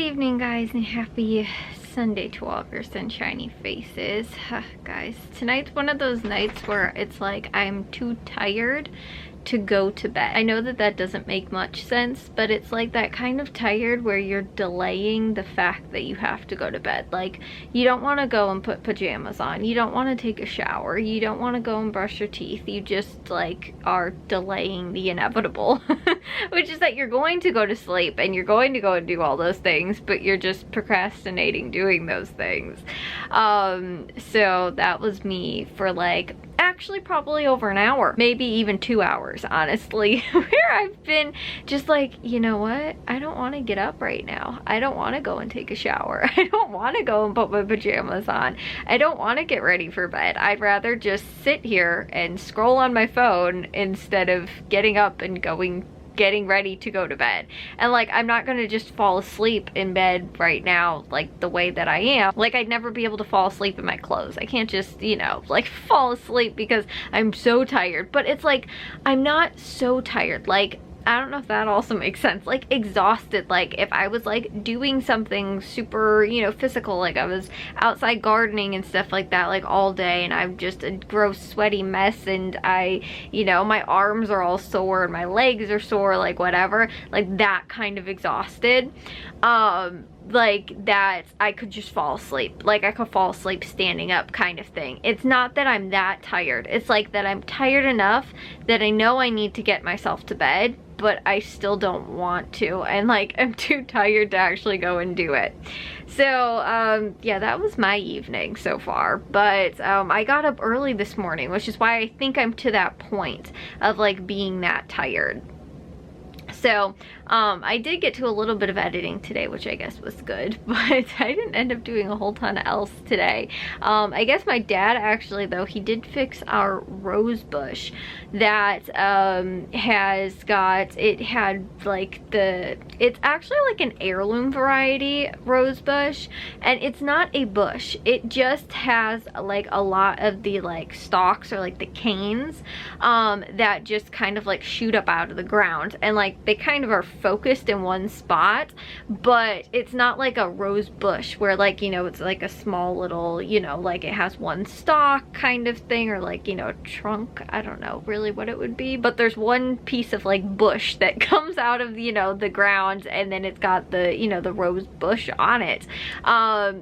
evening, guys, and happy Sunday to all of your sunshiny faces. Guys, tonight's one of those nights where it's like I'm too tired to go to bed. I know that that doesn't make much sense, but it's like that kind of tired where you're delaying the fact that you have to go to bed. Like, you don't want to go and put pajamas on, you don't want to take a shower, you don't want to go and brush your teeth, you just like are delaying the inevitable. Which is that you're going to go to sleep and you're going to go and do all those things, but you're just procrastinating doing those things. So that was me for like actually probably over an hour, maybe even 2 hours, honestly, where I've been just like, you know what, I don't want to get up right now, I don't want to go and take a shower, I don't want to go and put my pajamas on, I don't want to get ready for bed, I'd rather just sit here and scroll on my phone instead of getting up and getting ready to go to bed. And like, I'm not gonna just fall asleep in bed right now like the way that I am. Like, I'd never be able to fall asleep in my clothes. I can't just, you know, like fall asleep because I'm so tired. But it's like, I'm not so tired. Like, I don't know if that also makes sense, like exhausted. Like if I was like doing something super, you know, physical, like I was outside gardening and stuff like that like all day, and I'm just a gross sweaty mess, and I, you know, my arms are all sore and my legs are sore, like whatever, like that kind of exhausted, like that I could just fall asleep. Like I could fall asleep standing up kind of thing. It's not that I'm that tired. It's like that I'm tired enough that I know I need to get myself to bed, but I still don't want to. And like, I'm too tired to actually go and do it. So, yeah, that was my evening so far. But I got up early this morning, which is why I think I'm to that point of like being that tired. So I did get to a little bit of editing today, which I guess was good, but I didn't end up doing a whole ton else today. I guess my dad actually, though, he did fix our rose bush that has got, it had like it's actually like an heirloom variety rose bush, and it's not a bush, it just has like a lot of the like stalks or like the canes that just kind of like shoot up out of the ground, and like they kind of are focused in one spot, but it's not like a rose bush where, like, you know, it's like a small little, you know, like it has one stalk kind of thing, or like, you know, a trunk. I don't know really what it would be, but there's one piece of like bush that comes out of, you know, the ground, and then it's got the, you know, the rose bush on it,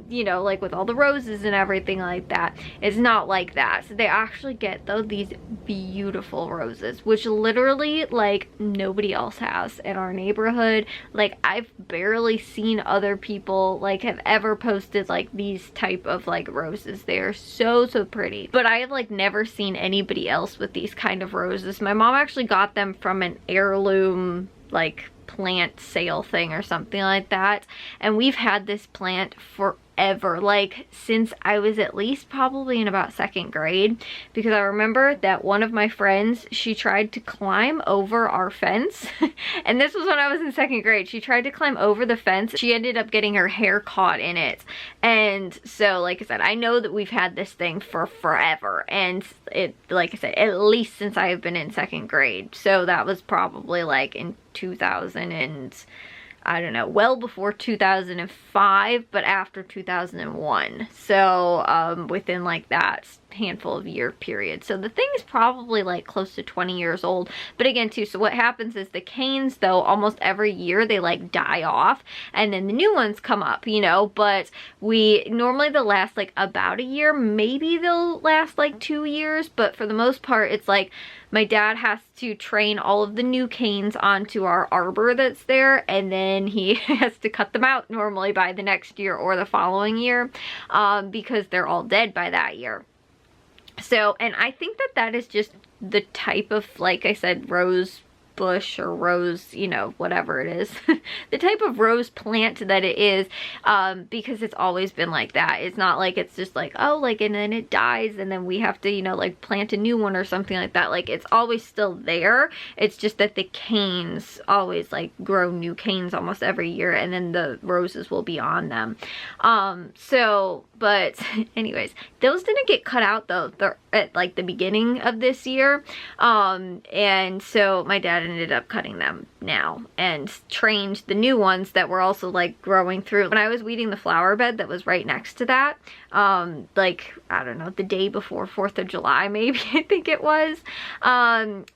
you know, like with all the roses and everything like that. It's not like that. So they actually get, though, these beautiful roses, which literally like nobody else has in our neighborhood. Like, I've barely seen other people like have ever posted like these type of like roses. They are so pretty, but I have like never seen anybody else with these kind of roses. My mom actually got them from an heirloom like plant sale thing or something like that, and we've had this plant forever, like since I was at least probably in about 2nd grade, because I remember that one of my friends, she tried to climb over our fence and this was when I was in 2nd grade. She tried to climb over the fence. She ended up getting her hair caught in it, and so like I said, I know that we've had this thing for forever, and it, like I said, at least since I have been in 2nd grade. So that was probably like in 2000 and I don't know, well before 2005, but after 2001. So within like that handful of year period. So the thing is probably like close to 20 years old. But again too, so what happens is the canes, though, almost every year they like die off and then the new ones come up, you know, but normally they'll last like about a year, maybe they'll last like 2 years, but for the most part it's like my dad has to train all of the new canes onto our arbor that's there, and then he has to cut them out normally by the next year or the following year, because they're all dead by that year. So, and I think that that is just the type of, like I said, rose bush or rose, you know, whatever it is, the type of rose plant that it is, because it's always been like that. It's not like it's just like, oh, like, and then it dies and then we have to, you know, like plant a new one or something like that. Like, it's always still there. It's just that the canes always like grow new canes almost every year, and then the roses will be on them. So, but anyways, those didn't get cut out though. They're at like the beginning of this year, and so my dad ended up cutting them. now and trained the new ones that were also like growing through. When I was weeding the flower bed that was right next to that, like, I don't know, the day before 4th of July, maybe, I think it was,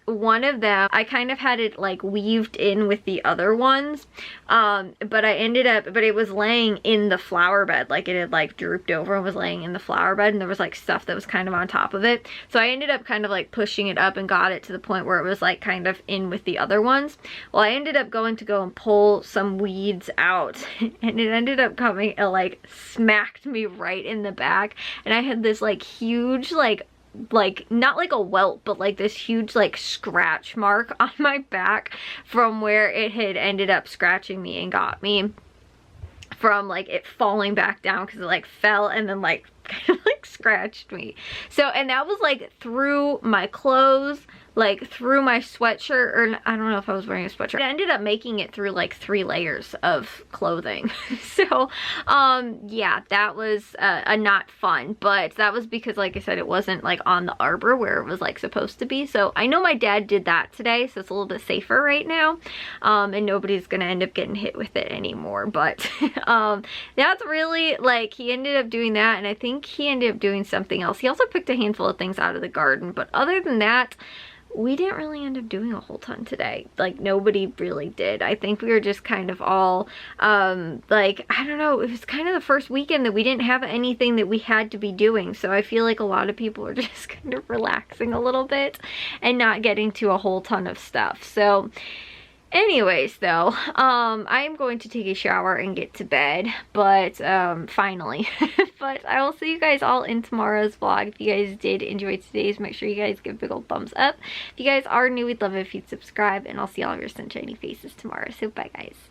one of them, I kind of had it like weaved in with the other ones, but it was laying in the flower bed, like it had like drooped over and was laying in the flower bed, and there was like stuff that was kind of on top of it. So I ended up kind of like pushing it up and got it to the point where it was like kind of in with the other ones. Well, I ended up going to go and pull some weeds out and it ended up coming and like smacked me right in the back, and I had this like huge like not like a welt, but like this huge like scratch mark on my back from where it had ended up scratching me and got me from like it falling back down, because it like fell and then like kind of like scratched me. So, and that was like through my clothes, like through my sweatshirt, or I don't know if I was wearing a sweatshirt. I ended up making it through like 3 layers of clothing. So yeah, that was a not fun, but that was because, like I said, it wasn't like on the arbor where it was like supposed to be. So I know my dad did that today, so it's a little bit safer right now, and nobody's gonna end up getting hit with it anymore. But that's really, like, he ended up doing that, and I think he ended up doing something else. He also picked a handful of things out of the garden, but other than that, we didn't really end up doing a whole ton today. Like, nobody really did. I think we were just kind of all, like, I don't know, it was kind of the first weekend that we didn't have anything that we had to be doing. So I feel like a lot of people are just kind of relaxing a little bit and not getting to a whole ton of stuff. So anyways, though, I am going to take a shower and get to bed, but finally. But I will see you guys all in tomorrow's vlog. If you guys did enjoy today's, make sure you guys give a big old thumbs up. If you guys are new, we'd love it if you'd subscribe, and I'll see all of your sunshiny faces tomorrow. So bye, guys.